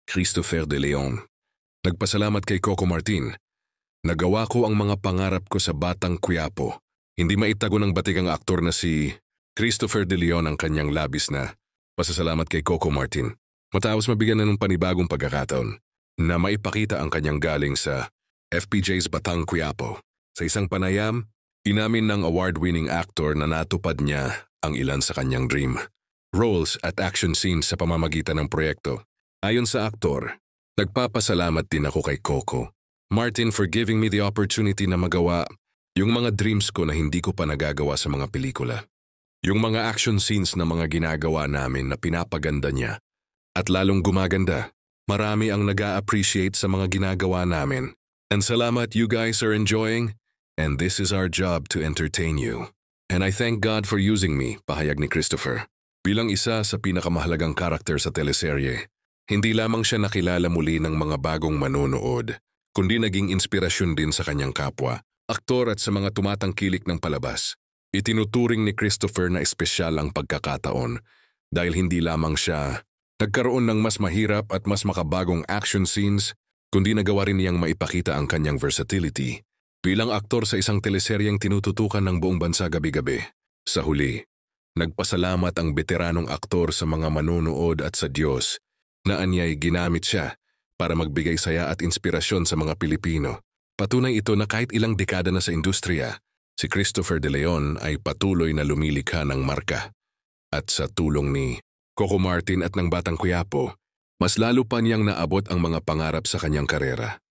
Christopher De Leon. Nagpasalamat kay Coco Martin. Nagawa ko ang mga pangarap ko sa Batang Quiapo. Hindi maitago ng batigang aktor na si Christopher De Leon ang kanyang labis na pasasalamat kay Coco Martin. Matapos mabigyan na ng panibagong pagkakataon na maipakita ang kanyang galing sa FPJ's Batang Quiapo. Sa isang panayam, inamin ng award-winning actor na natupad niya ang ilan sa kanyang dream roles at action scenes sa pamamagitan ng proyekto. Ayon sa aktor, nagpapasalamat din ako kay Coco Martin for giving me the opportunity na magawa yung mga dreams ko na hindi ko pa nagagawa sa mga pelikula. Yung mga action scenes na mga ginagawa namin na pinapaganda niya at lalong gumaganda. Marami ang nag-a-appreciate sa mga ginagawa namin. And salamat you guys are enjoying, and this is our job to entertain you. And I thank God for using me, pahayag ni Christopher. Bilang isa sa pinakamahalagang karakter sa teleserye, hindi lamang siya nakilala muli ng mga bagong manonood, kundi naging inspirasyon din sa kanyang kapwa, aktor at sa mga tumatangkilik ng palabas. Itinuturing ni Christopher na espesyal ang pagkakataon dahil hindi lamang siya nagkaroon ng mas mahirap at mas makabagong action scenes, kundi nagawa rin niyang maipakita ang kanyang versatility bilang aktor sa isang teleseryeng tinututukan ng buong bansa gabi-gabi. Sa huli, nagpasalamat ang veteranong aktor sa mga manonood at sa Diyos na anyay ginamit siya para magbigay saya at inspirasyon sa mga Pilipino. Patunay ito na kahit ilang dekada na sa industriya, si Christopher De Leon ay patuloy na lumilikha ng marka. At sa tulong ni Coco Martin at ng Batang Quiapo, mas lalo pa niyang naabot ang mga pangarap sa kanyang karera.